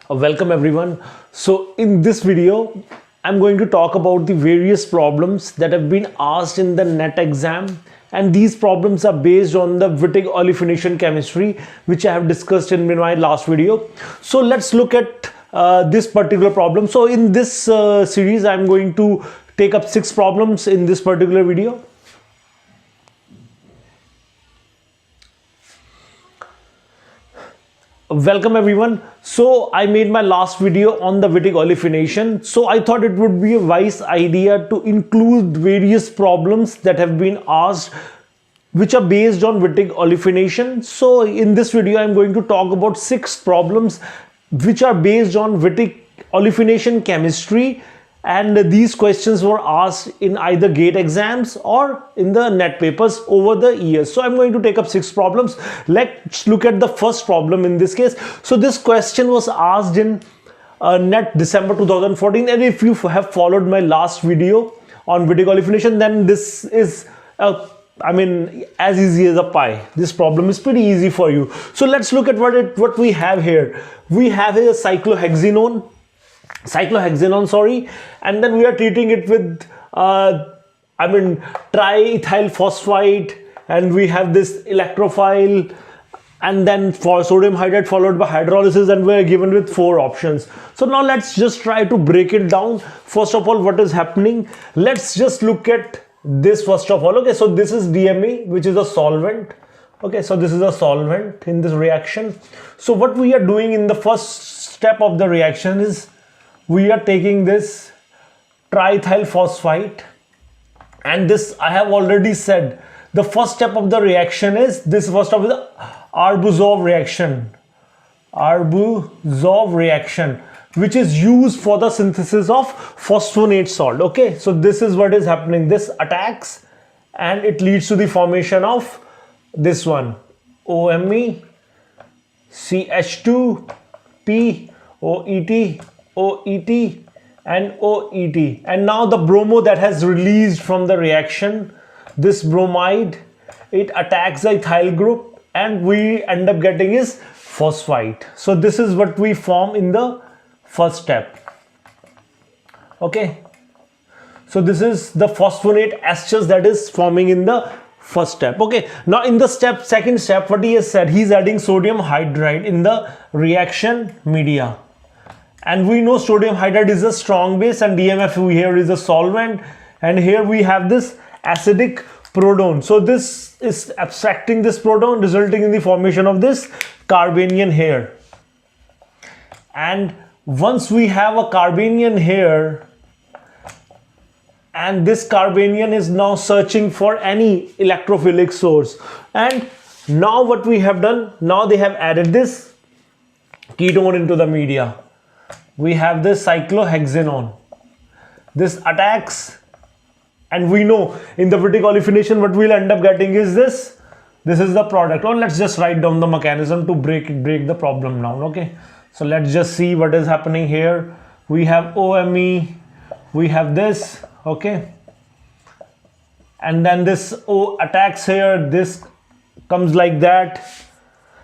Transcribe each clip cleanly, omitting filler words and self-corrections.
Welcome everyone. So in this video, I'm going to talk about the various problems that have been asked in the NET exam, and these problems are based on the Wittig Olefination chemistry, which I have discussed in my last video. So let's look at this particular problem. So in this series, I'm going to take up 6 problems in this particular video. Welcome everyone. So I made my last video on the Wittig Olefination. So I thought it would be a wise idea to include various problems that have been asked which are based on Wittig Olefination. So in this video I'm going to talk about 6 problems which are based on Wittig Olefination chemistry, and these questions were asked in either GATE exams or in the NET papers over the years. So I'm going to take up 6 problems. Let's look at the first problem in this case. So this question was asked in NET December 2014, and if you have followed my last video on Wittig Olefination, then this is as easy as a pie. This problem is pretty easy for you. So let's look at what we have here. We have a cyclohexanone, and then we are treating it with triethyl phosphite, and we have this electrophile, and then for sodium hydride followed by hydrolysis, and we are given with 4 options. So now let's just try to break it down. First of all, what is happening? Let's just look at this first of all. Okay, so this is DME, which is a solvent. Okay, so this is a solvent in this reaction. So what we are doing in the first step of the reaction is we are taking this triethyl phosphite, and this I have already said the first step of the reaction is this first of the Arbuzov reaction, which is used for the synthesis of phosphonate salt. Okay, so this is what is happening. This attacks and it leads to the formation of this one, OMe, CH2, P, OET, OET and OET, and now the bromo that has released from the reaction, this bromide, it attacks the ethyl group, and we end up getting is phosphite. So this is what we form in the first step. Okay, so this is the phosphonate esters that is forming in the first step. Okay, now in the second step, what he has said, he's adding sodium hydride in the reaction media. And we know sodium hydride is a strong base, and DMF here is a solvent, and here we have this acidic proton. So this is abstracting this proton, resulting in the formation of this carbanion here. And once we have a carbanion here, and this carbanion is now searching for any electrophilic source, and now what we have done, now they have added this ketone into the media. We have this cyclohexanone. This attacks, and we know in the Wittig Olefination what we'll end up getting is this. This is the product. Or let's just write down the mechanism to break the problem down. Okay, so let's just see what is happening here. We have OMe, we have this. Okay, and then this O attacks here. This comes like that,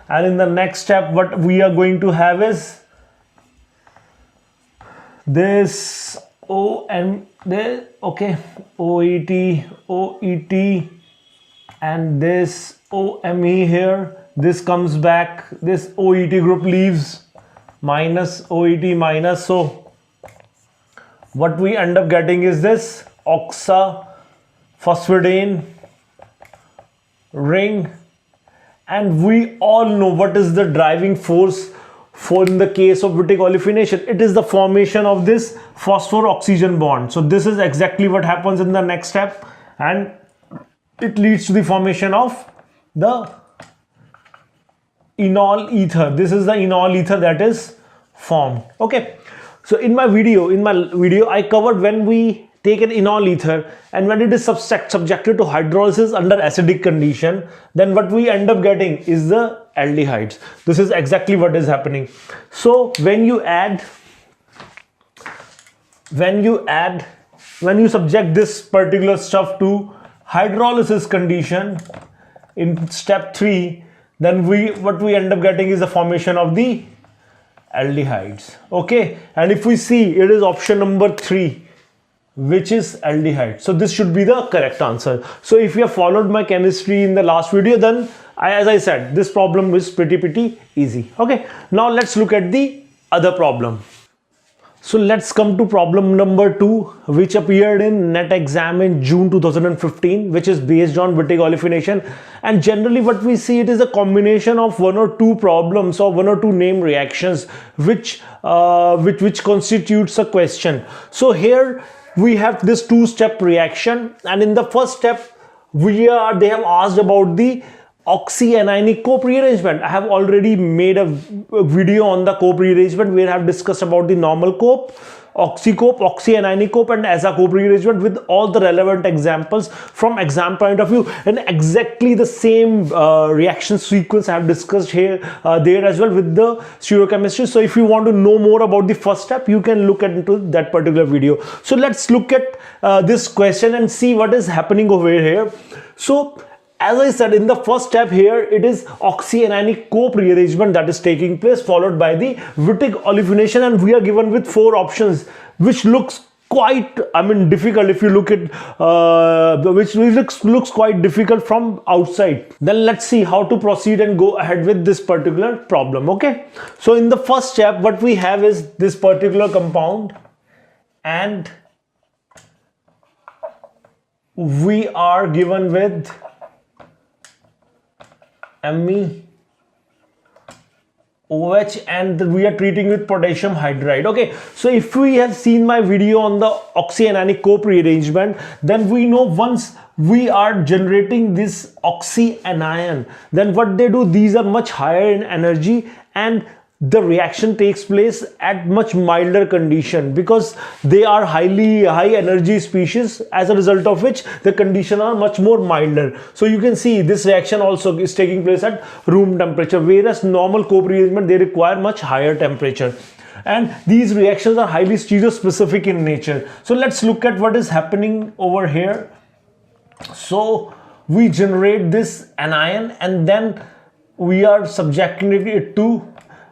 and in the next step, what we are going to have is this OM there, okay, OET, OET, and this OME here. This comes back, this OET group leaves, minus OET minus. So what we end up getting is this oxaphosphatidane ring, and we all know what is the driving force for in the case of Wittig Olefination. It is the formation of this phosphor-oxygen bond. So this is exactly what happens in the next step, and it leads to the formation of the enol ether. This is the enol ether that is formed. Okay, so in my video I covered when we take an enol ether and when it is subjected to hydrolysis under acidic condition, then what we end up getting is the aldehydes. This is exactly what is happening. So when you subject this particular stuff to hydrolysis condition in step 3, then what we end up getting is the formation of the aldehydes. Okay, and if we see, it is option number 3, which is aldehyde. So this should be the correct answer. So if you have followed my chemistry in the last video, then as I said, this problem is pretty easy. Okay, now let's look at the other problem. So let's come to problem number 2, which appeared in NET exam in June 2015, which is based on Wittig Olefination. And generally what we see, it is a combination of 1 or 2 problems or 1 or 2 name reactions which constitutes a question. So here we have this 2-step reaction, and in the first step they have asked about the OXY-ANIONIC COPE rearrangement. I have already made a video on the COPE rearrangement where I have discussed about the normal COPE, OXY-COPE, OXY-ANIONIC COPE and Aza-Cope rearrangement with all the relevant examples from exam point of view, and exactly the same reaction sequence I have discussed here there as well with the stereochemistry. So if you want to know more about the first step, you can look into that particular video. So let's look at this question and see what is happening over here. So as I said, in the first step here, it is OXY-ANIONIC COPE rearrangement that is taking place, followed by the Wittig Olefination, and we are given with 4 options, which looks quite, difficult if you look at, which looks quite difficult from outside. Then let's see how to proceed and go ahead with this particular problem. Okay, so in the first step, what we have is this particular compound, and we are given with Me, OH, and we are treating with potassium hydride. Okay, so if we have seen my video on the OXY-ANIONIC COPE rearrangement, then we know once we are generating this oxy anion, then what they do, these are much higher in energy, and the reaction takes place at much milder condition because they are high energy species, as a result of which the conditions are much more milder. So you can see this reaction also is taking place at room temperature, whereas normal COPE rearrangement, they require much higher temperature, and these reactions are highly stereospecific in nature. So let's look at what is happening over here. So we generate this anion, and then we are subjecting it to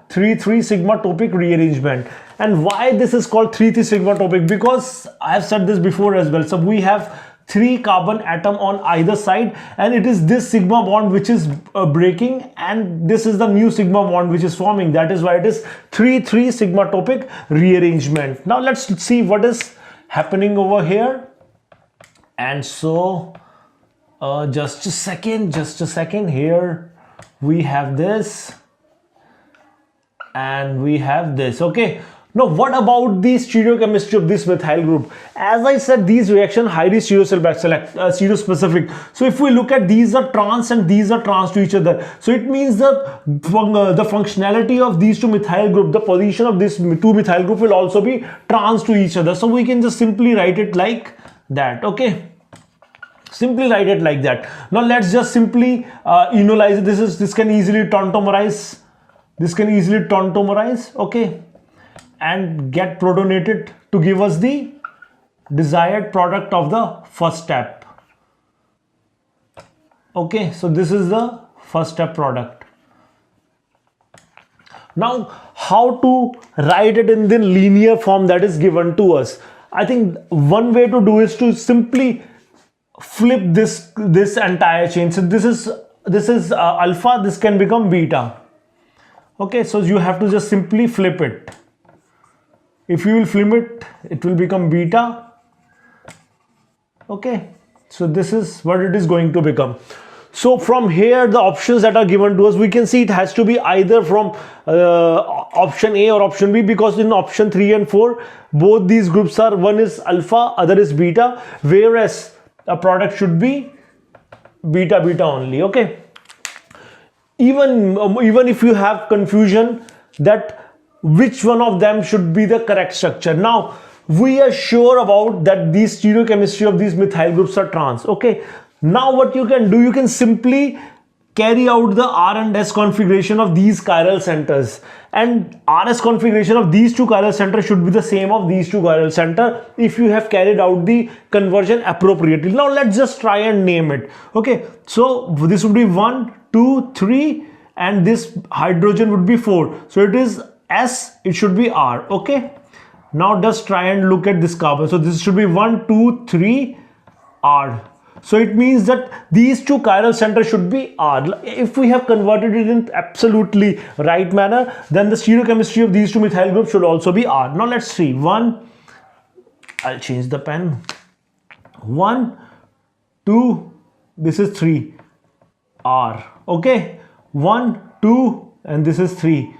3,3 sigma topic rearrangement. And why this is called 3,3 sigma topic? Because I have said this before as well. So we have 3 carbon atom on either side, and it is this sigma bond which is breaking, and this is the new sigma bond which is forming. That is why it is 3,3 sigma topic rearrangement. Now let's see what is happening over here. And so just a second, here we have this and we have this. Okay, now what about the stereochemistry of this methyl group? As I said, these reactions highly stereospecific. So if we look at, these are trans and these are trans to each other, so it means that the functionality of these 2 methyl group, the position of this 2 methyl group will also be trans to each other. So we can just simply write it like that. Okay, simply write it like that. Now let's just simply enolize it. This can easily tautomerize. Okay, and get protonated to give us the desired product of the first step. Okay, so this is the first step product. Now how to write it in the linear form that is given to us? I think one way to do is to simply flip this entire chain. So this is alpha, this can become beta. Okay, so you have to just simply flip it. If you will flip it, it will become beta. Okay, so this is what it is going to become. So from here, the options that are given to us, we can see it has to be either from option A or option B, because in option 3 and 4, both these groups are, one is alpha, other is beta, whereas a product should be beta only. Okay, even if you have confusion that which one of them should be the correct structure, now we are sure about that these stereochemistry of these methyl groups are trans. Okay, now what you can do, you can simply carry out the R and S configuration of these chiral centers, and RS configuration of these 2 chiral centers should be the same of these 2 chiral center if you have carried out the conversion appropriately. Now let's just try and name it. Okay, so this would be 1, 2, 3, and this hydrogen would be 4. So it is S, it should be R. Okay, now just try and look at this carbon. So this should be 1, 2, 3, R. So it means that these two chiral centers should be R. If we have converted it in absolutely right manner, then the stereochemistry of these two methyl groups should also be R. Now let's see. 1, I'll change the pen. 1, 2, this is 3, R. Okay, 1, 2, and this is 3,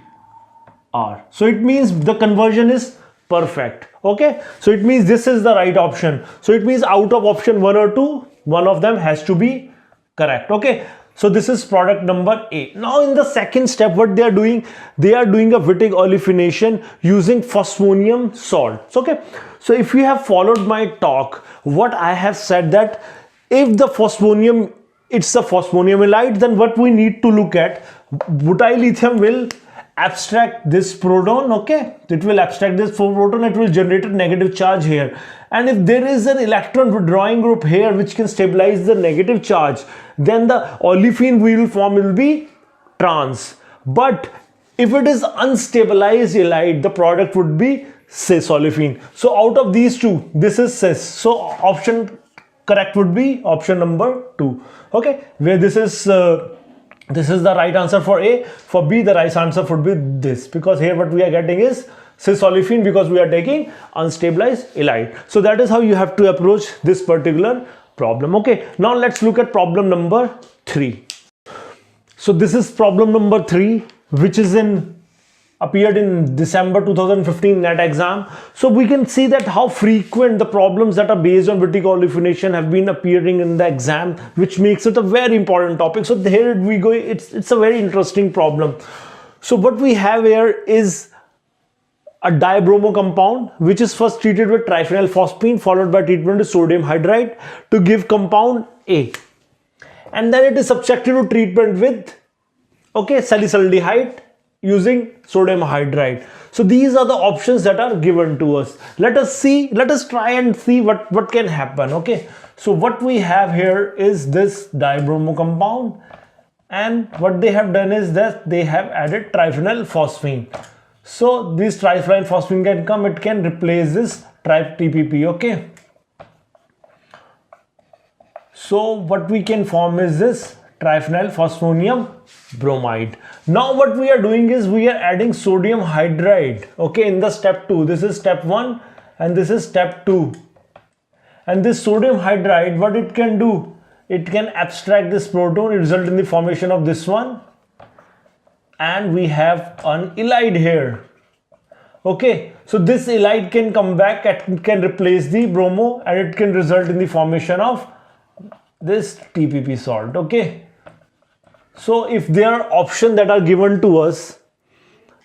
R. So it means the conversion is perfect. Okay, so it means this is the right option. So it means out of option 1 or 2, one of them has to be correct. Okay, so this is product number A. Now in the second step, what they are doing a Wittig olefination using phosphonium salts. Okay, so if you have followed my talk, what I have said that if the phosphonium, it's a phosphonium halide, then what we need to look at, butyl lithium will abstract this proton. Okay, it will abstract this proton, it will generate a negative charge here, and if there is an electron withdrawing group here which can stabilize the negative charge, then the olefin we will form will be trans. But if it is unstabilized halide, the product would be cis olefin. So out of these two, this is cis, so option correct would be option number 2. Okay, where this is the right answer for A. For B, the right answer would be this, because here what we are getting is cis olefin because we are taking unstabilized halide. So that is how you have to approach this particular problem. Okay, now let's look at problem number 3. So this is problem number 3, which is appeared in December 2015 NET exam. So we can see that how frequent the problems that are based on Wittig olefination have been appearing in the exam, which makes it a very important topic. So here we go, it's a very interesting problem. So what we have here is a dibromo compound which is first treated with triphenylphosphine followed by treatment with sodium hydride to give compound A, and then it is subjected to treatment with salicylaldehyde using sodium hydride. So these are the options that are given to us. Let us try and see what can happen. Okay, so what we have here is this dibromo compound, and what they have done is that they have added triphenylphosphine. So this triphenylphosphine can come, it can replace this TPP. Okay, so what we can form is this triphenylphosphonium bromide. Now what we are doing is we are adding sodium hydride, okay, in the step 2. This is step 1 and this is step 2. And this sodium hydride, what it can do, it can abstract this proton, it result in the formation of this one, and we have an halide here. Okay, so this halide can come back and can replace the bromo, and it can result in the formation of this TPP salt. Okay, so if there are options that are given to us,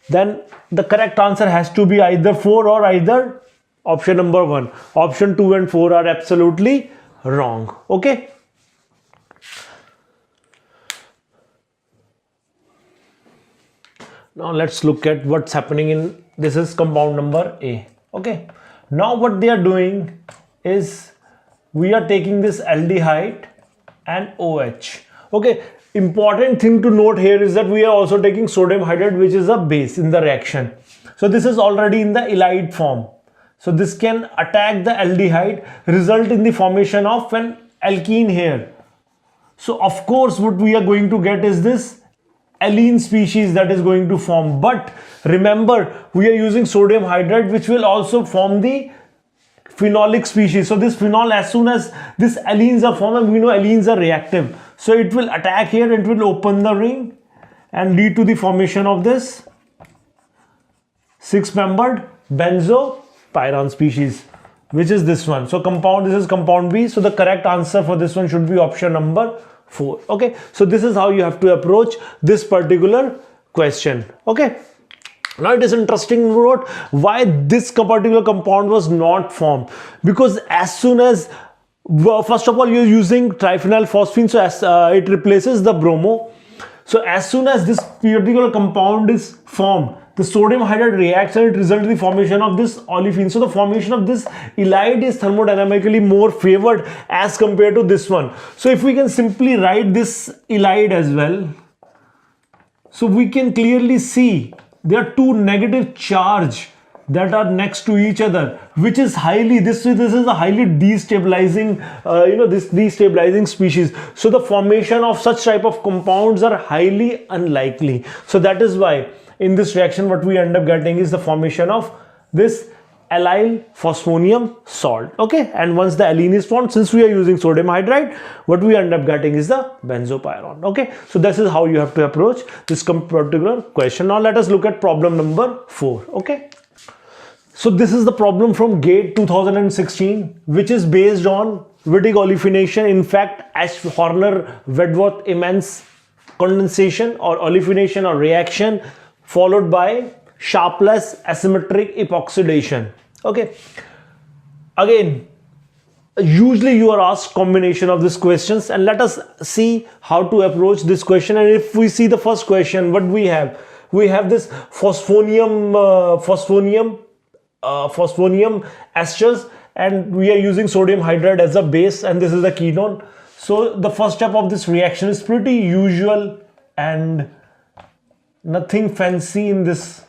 then the correct answer has to be either 4 or either option number 1. Option 2 and 4 are absolutely wrong. Okay, now let's look at what's happening in this is compound number A. Okay, now what they are doing is we are taking this aldehyde and OH. Okay, important thing to note here is that we are also taking sodium hydride, which is a base in the reaction. So this is already in the halide form, so this can attack the aldehyde, result in the formation of an alkene here. So of course what we are going to get is this alene species that is going to form, but remember we are using sodium hydride which will also form the phenolic species. So this phenol, as soon as these allenes are formed, and we know allenes are reactive, so it will attack here, it will open the ring and lead to the formation of this 6-membered benzopyran species, which is this one. So compound, this is compound B, so the correct answer for this one should be option number 4. Okay, so this is how you have to approach this particular question. Okay, now it is interesting to note why this particular compound was not formed, because as soon as first of all you're using triphenylphosphine, so as it replaces the bromo. So as soon as this particular compound is formed, the sodium hydride reacts and it results in the formation of this olefin. So the formation of this halide is thermodynamically more favored as compared to this one. So if we can simply write this halide as well, so we can clearly see there are two negative charge that are next to each other, which is highly, this is a highly destabilizing, this destabilizing species. So the formation of such type of compounds are highly unlikely. So that is why in this reaction what we end up getting is the formation of this allyl phosphonium salt. Okay, and once the alene is formed, since we are using sodium hydride, what we end up getting is the benzopyrrole. Okay, so this is how you have to approach this particular question. Now let us look at problem number 4. Okay, so this is the problem from GATE 2016, which is based on Wittig olefination. In fact, as Horner-Wadworth-Emmons condensation or olefination or reaction followed by sharpless asymmetric epoxidation. Okay, again, usually you are asked combination of these questions, and let us see how to approach this question. And if we see the first question, what we have this phosphonium esters, and we are using sodium hydride as a base, and this is the ketone. So the first step of this reaction is pretty usual and nothing fancy in this.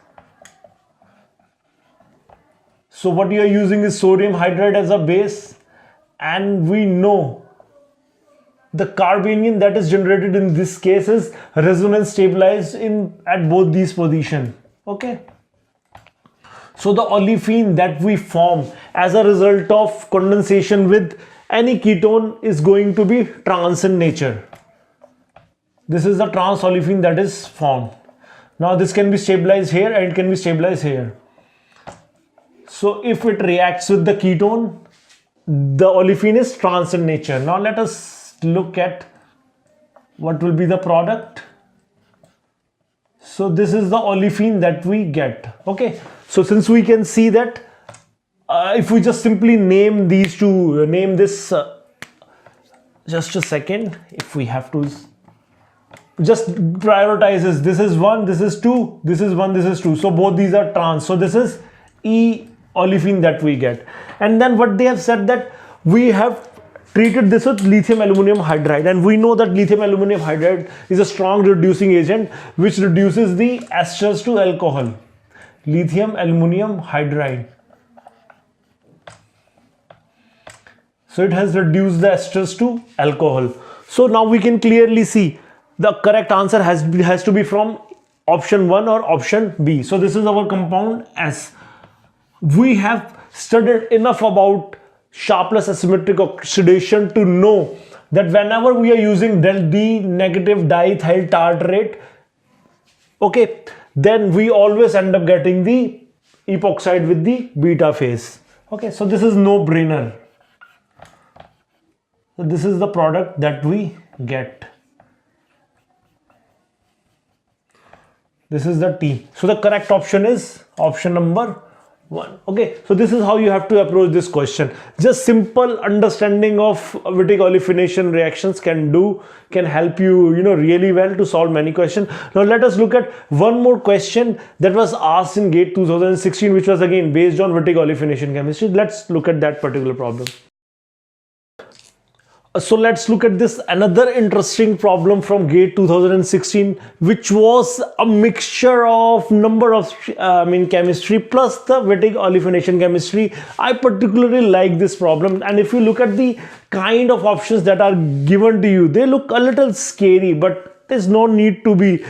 So what you are using is sodium hydride as a base, and we know the carbanion that is generated in this case is resonance stabilized at both these positions. Okay, so the olefin that we form as a result of condensation with any ketone is going to be trans in nature. This is the trans olefin that is formed. Now this can be stabilized here and it can be stabilized here. So if it reacts with the ketone, the olefin is trans in nature. Now let us look at what will be the product. So this is the olefin that we get. Okay, so since we can see that if we just simply name these two, name this, just a second, if we have to just prioritizes, this is 1, this is 2, this is 1, this is 2. So both these are trans. So this is E olefin that we get. And then what they have said that we have treated this with lithium aluminum hydride, and we know that lithium aluminum hydride is a strong reducing agent which reduces the esters to alcohol. Lithium aluminum hydride. So it has reduced the esters to alcohol. So now we can clearly see the correct answer has to be from option 1 or option B. So this is our compound S. We have studied enough about sharpless asymmetric oxidation to know that whenever we are using del D negative diethyl tartrate, okay, then we always end up getting the epoxide with the beta phase. Okay, so this is no brainer. So this is the product that we get. This is the T. So the correct option is option number 1. Okay, so this is how you have to approach this question. Just simple understanding of Wittig olefination reactions can help you, really well to solve many questions. Now let us look at one more question that was asked in GATE 2016, which was again based on Wittig olefination chemistry. Let's look at that particular problem. So let's look at this another interesting problem from GATE 2016, which was a mixture of number of chemistry plus the Wittig olefination chemistry. I particularly like this problem, and if you look at the kind of options that are given to you, they look a little scary, but there's no need to be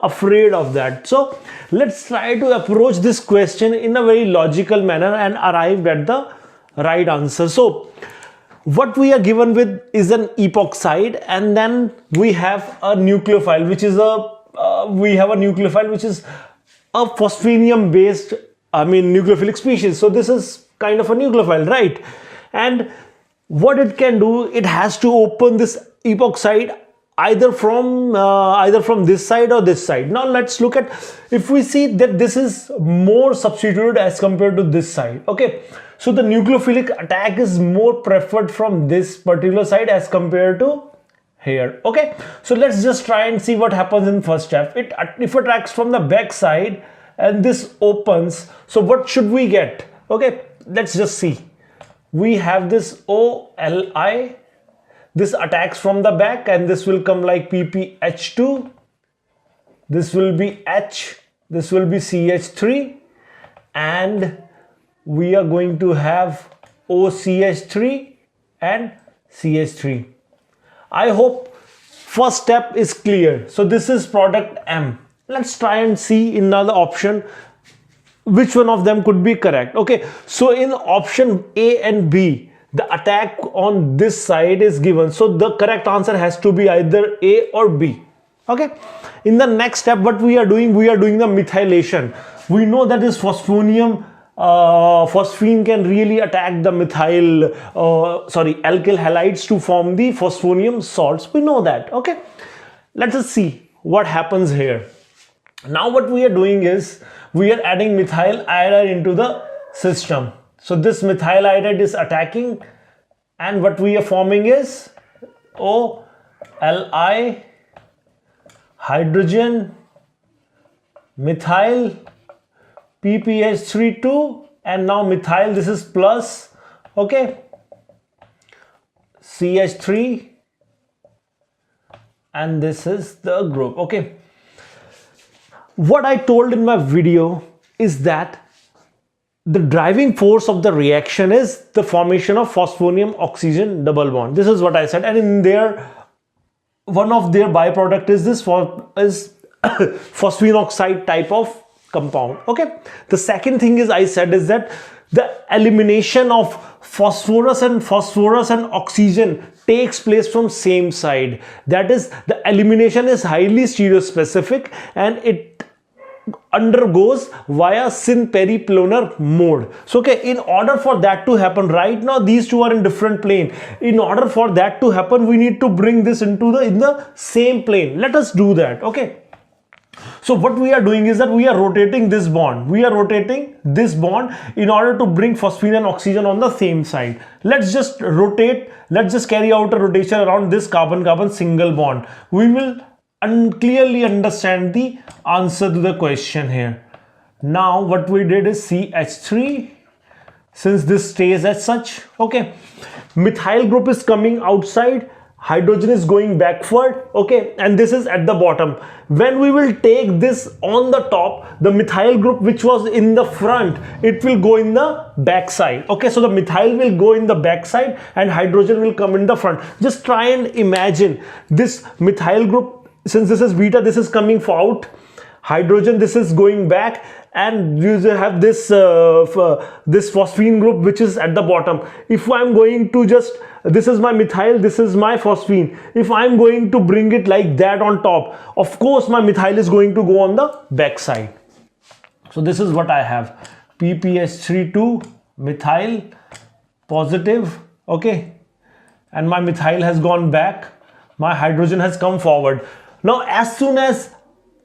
afraid of that. So let's try to approach this question in a very logical manner and arrive at the right answer. So what we are given with is an epoxide, and then we have a nucleophile, which is a phosphinium based nucleophilic species. So this is kind of a nucleophile, right? And what it can do, it has to open this epoxide either from this side or this side. Now let's look at, if we see that this is more substituted as compared to this side. Okay, so the nucleophilic attack is more preferred from this particular side as compared to here. Okay, so let's just try and see what happens in first step. If it attacks from the back side and this opens, so what should we get? Okay, let's just see. We have this OLI, this attacks from the back, and this will come like PPH2, this will be H, this will be CH3, and we are going to have OCH3 and CH3. I hope first step is clear. So this is product M. Let's try and see in another option which one of them could be correct. Okay, so in option A and B, the attack on this side is given, so the correct answer has to be either A or B. Okay, in the next step, what we are doing the methylation. We know that this phosphonium phosphine can really attack the alkyl halides to form the phosphonium salts. We know that. Okay, let us see what happens here. Now what we are doing is we are adding methyl iodide into the system. So this methyl iodide is attacking, and what we are forming is OLi hydrogen methyl PPH32, and now methyl, this is plus, okay, CH3, and this is the group. Okay, what I told in my video is that the driving force of the reaction is the formation of phosphonium oxygen double bond. This is what I said, and in there, one of their byproduct is this phosphine oxide type of compound. Okay, the second thing is I said is that the elimination of phosphorus and oxygen takes place from same side. That is, the elimination is highly stereospecific and it undergoes via syn-periplanar mode. So okay, in order for that to happen, right now these two are in different plane. In order for that to happen, we need to bring this into in the same plane. Let us do that. Okay, so what we are doing is that we are rotating this bond. We are rotating this bond in order to bring phosphine and oxygen on the same side. Let's just rotate, let's just carry out a rotation around this carbon-carbon single bond. We will clearly understand the answer to the question here. Now what we did is CH3, since this stays as such, okay, methyl group is coming outside, hydrogen is going backward, okay, and this is at the bottom. When we will take this on the top, the methyl group which was in the front, it will go in the back side. Okay, so the methyl will go in the back side and hydrogen will come in the front. Just try and imagine this methyl group, since this is beta, this is coming out, hydrogen, this is going back, and you have this this phosphine group which is at the bottom. If I'm going to just, this is my methyl, this is my phosphine, if I'm going to bring it like that on top, of course my methyl is going to go on the back side. So this is what I have, PPH32 methyl positive, okay, and my methyl has gone back, my hydrogen has come forward. Now as soon as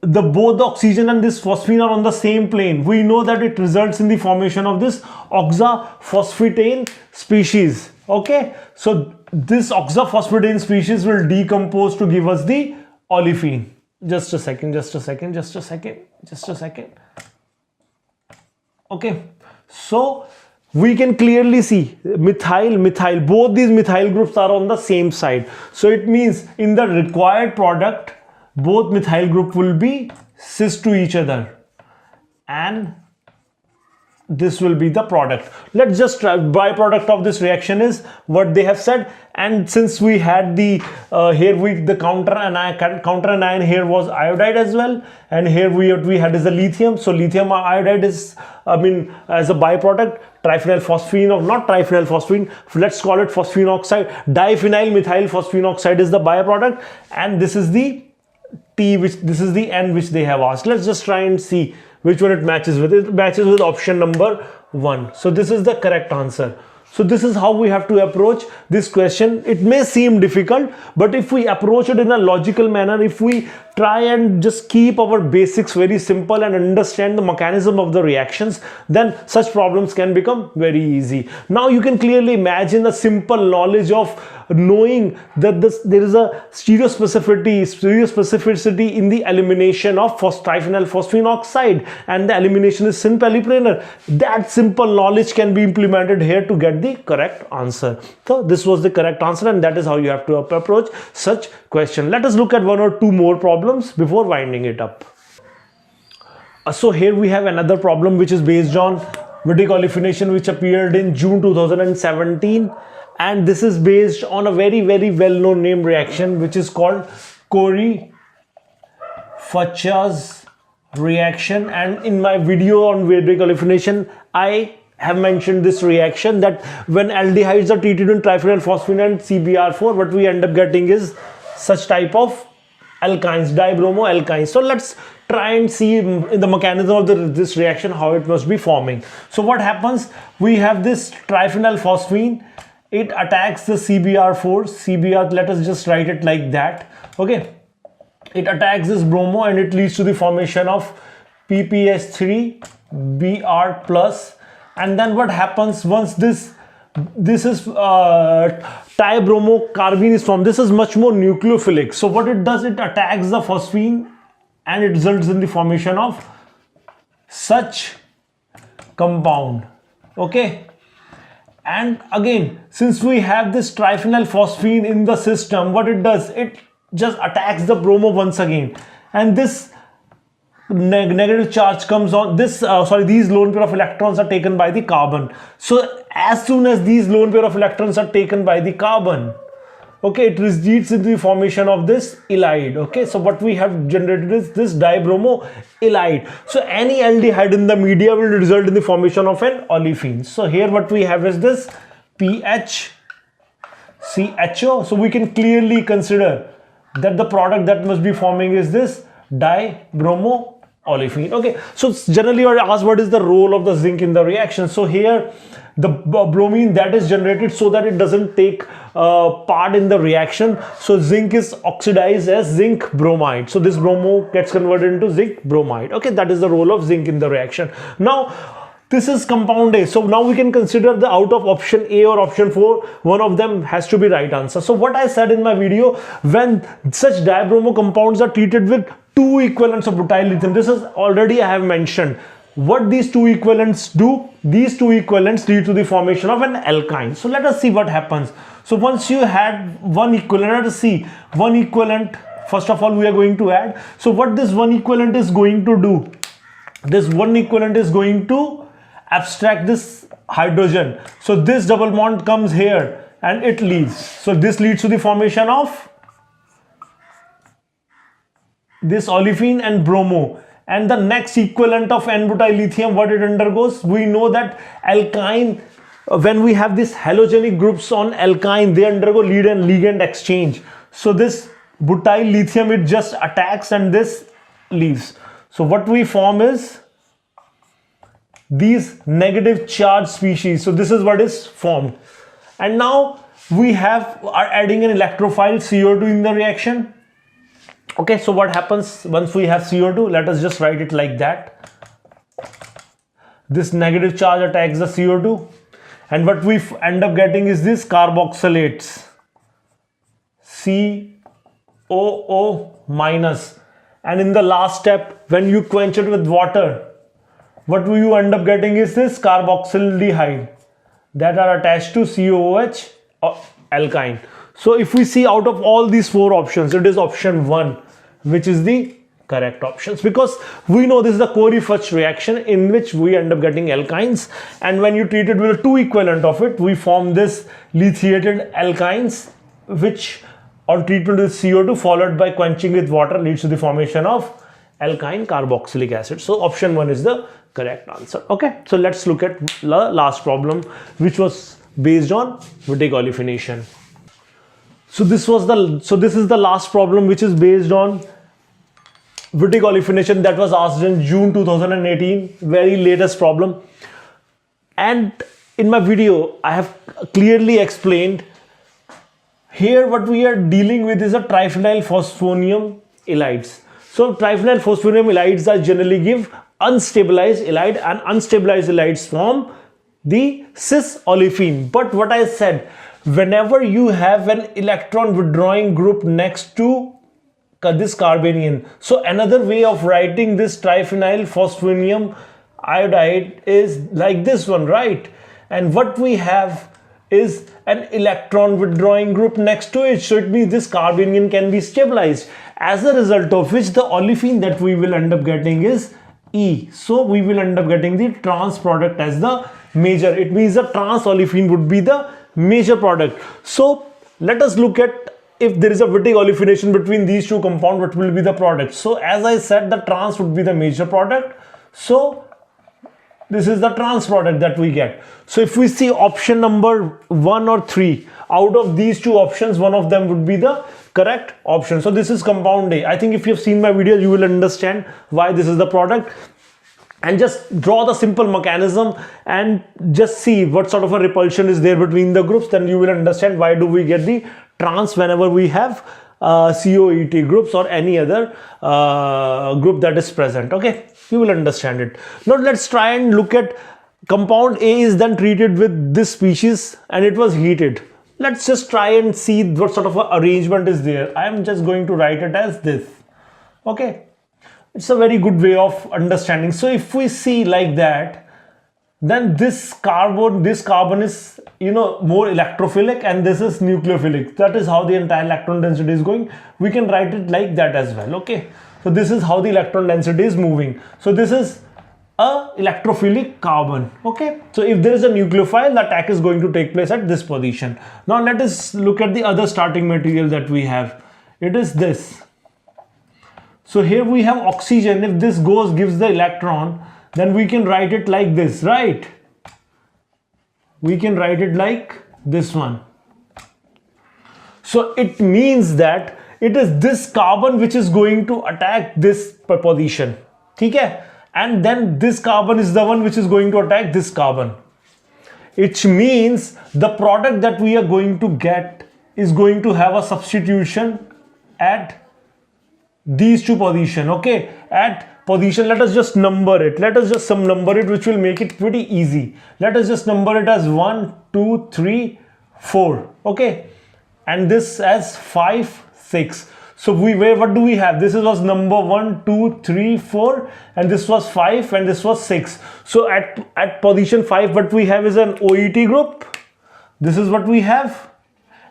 both the oxygen and this phosphine are on the same plane, we know that it results in the formation of this oxaphosphetane species. Okay, so this oxaphosphetane species will decompose to give us the olefin. Just a second. Okay, so we can clearly see methyl, both these methyl groups are on the same side. So it means in the required product, both methyl group will be cis to each other, and this will be the product. Let's just try. Byproduct of this reaction is what they have said, and since we had the here with the counter anion here was iodide as well, and here we had is the lithium. So lithium iodide is, I mean, as a byproduct, triphenyl phosphine, or not triphenyl phosphine, let's call it phosphine oxide. Diphenyl methyl phosphine oxide is the byproduct, and this is the T, this is the N which they have asked. Let's just try and see which one it matches with. It matches with option number 1. So this is the correct answer. So this is how we have to approach this question. It may seem difficult, but if we approach it in a logical manner, if we try and just keep our basics very simple and understand the mechanism of the reactions, then such problems can become very easy. Now you can clearly imagine the simple knowledge of knowing that there is a stereospecificity in the elimination of triphenyl phosphine oxide, and the elimination is syn-periplanar. That simple knowledge can be implemented here to get the correct answer. So this was the correct answer, and that is how you have to approach such question. Let us look at one or two more problems before winding it up. So here we have another problem which is based on Wittig Olefination, which appeared in June 2017, and this is based on a very well-known name reaction which is called Corey-Futch's reaction. And in my video on Wittig Olefination, I have mentioned this reaction, that when aldehydes are treated in triphenyl phosphine and CBr4, what we end up getting is such type of alkynes, dibromo alkynes. So let's try and see in the mechanism of this reaction how it must be forming. So what happens, we have this triphenyl phosphine, it attacks the CBr4, let us just write it like that, okay. It attacks this bromo and it leads to the formation of PPH3 Br plus. And then what happens once this is tibromocarbene is formed, this is much more nucleophilic. So what it does, it attacks the phosphine and it results in the formation of such compound, okay. And again, since we have this triphenyl phosphine in the system, what it does, it just attacks the bromo once again, and this negative charge comes on this these lone pair of electrons are taken by the carbon. So as soon as these lone pair of electrons are taken by the carbon, okay, it leads into the formation of this ylide, okay. So what we have generated is this dibromo ylide. So any aldehyde in the media will result in the formation of an olefin. So here what we have is this PHCHO. So we can clearly consider that the product that must be forming is this dibromo olefin, okay. So generally you are asked what is the role of the zinc in the reaction. So here the bromine that is generated, so that it doesn't take part in the reaction, so zinc is oxidized as zinc bromide. So this bromo gets converted into zinc bromide, okay. That is the role of zinc in the reaction. Now this is compound A. So now we can consider the out of option A or option 4, one of them has to be right answer. So what I said in my video, when such dibromo compounds are treated with 2 equivalents of butyl lithium, this is already I have mentioned what these 2 equivalents do. These 2 equivalents lead to the formation of an alkyne. So let us see what happens. So once you had one equivalent, let us see one equivalent. First of all, we are going to add. So what this one equivalent is going to do, this one equivalent is going to abstract this hydrogen. So this double bond comes here and it leaves. So this leads to the formation of this olefin and bromo. And the next equivalent of n-butyl lithium, what it undergoes, we know that alkyne, when we have these halogenic groups on alkyne, they undergo lead and ligand exchange. So this butyl lithium, it just attacks and this leaves. So what we form is these negative charge species. So this is what is formed. And now we are adding an electrophile CO2 in the reaction. Okay, so what happens once we have CO2? Let us just write it like that. This negative charge attacks the CO2, and what we end up getting is this carboxylates, COO minus. And in the last step, when you quench it with water, what you end up getting is this carboxyldehyde that are attached to COOH alkyne. So if we see out of all these 4 options, it is option 1 which is the correct options, because we know this is the Corey-Futch reaction in which we end up getting alkynes, and when you treat it with a 2 equivalent of it, we form this lithiated alkynes, which on treatment with CO2 followed by quenching with water leads to the formation of alkyne carboxylic acid. So option 1 is the correct answer, okay. So let's look at the last problem, which was based on Wittig Olefination. So this is the last problem which is based on Wittig Olefination, that was asked in June 2018, very latest problem. And in my video, I have clearly explained here what we are dealing with is a triphenyl phosphonium ylides. So triphenyl phosphonium ylides are generally give unstabilized ylide, and unstabilized ylides form the cis olefin. But what I said, whenever you have an electron withdrawing group next to this carbanion, so another way of writing this triphenyl phosphonium iodide is like this one, right? And what we have is an electron withdrawing group next to it, so it means this carbanion can be stabilized, as a result of which the olefin that we will end up getting is E. So we will end up getting the trans product as the major. It means the trans olefin would be the major product. So let us look at, if there is a Wittig olefination between these two compounds, what will be the product? So as I said, the trans would be the major product. So this is the trans product that we get. So if we see option number 1 or 3, out of these two options, one of them would be the correct option. So this is compound A. I think if you have seen my video, you will understand why this is the product. And just draw the simple mechanism and just see what sort of a repulsion is there between the groups. Then you will understand why do we get the trans whenever we have COET groups or any other group that is present. Okay, you will understand it. Now let's try and look at compound A is then treated with this species and it was heated. Let's just try and see what sort of a arrangement is there. I am just going to write it as this. Okay, it's a very good way of understanding. So if we see like that, then this carbon is, you know, more electrophilic and this is nucleophilic. That is how the entire electron density is going. We can write it like that as well. Okay, so this is how the electron density is moving. So this is a electrophilic carbon. Okay, so if there is a nucleophile, the attack is going to take place at this position. Now let us look at the other starting material that we have. It is this. So here we have oxygen. If this gives the electron, then we can write it like this, right? We can write it like this one. So it means that it is this carbon which is going to attack this position. Okay? And then this carbon is the one which is going to attack this carbon. It means the product that we are going to get is going to have a substitution at these two positions. Okay, at position, let us just number it. Let us just number it, which will make it pretty easy. Let us just number it as 1, 2, 3, 4. Okay, and this as 5, 6. So what do we have? This was number 1, 2, 3, 4, and this was 5, and this was 6. So at position 5, what we have is an OET group. This is what we have.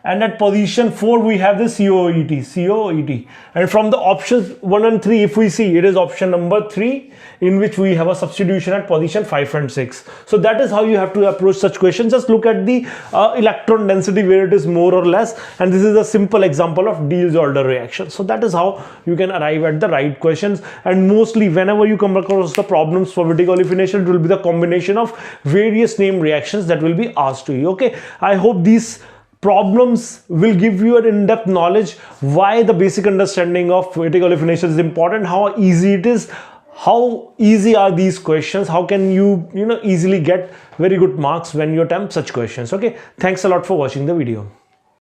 And at position 4, we have the COET. And from the options 1 and 3, if we see, it is option number 3, in which we have a substitution at position 5 and 6. So that is how you have to approach such questions. Just look at the electron density where it is more or less. And this is a simple example of Diels-Alder reaction. So that is how you can arrive at the right questions. And mostly whenever you come across the problems for Wittig olefination, it will be the combination of various named reactions that will be asked to you. Okay, I hope these problems will give you an in-depth knowledge why the basic understanding of Wittig olefination is important, how easy it is, how easy are these questions, how can you easily get very good marks when you attempt such questions. Okay, thanks a lot for watching the video.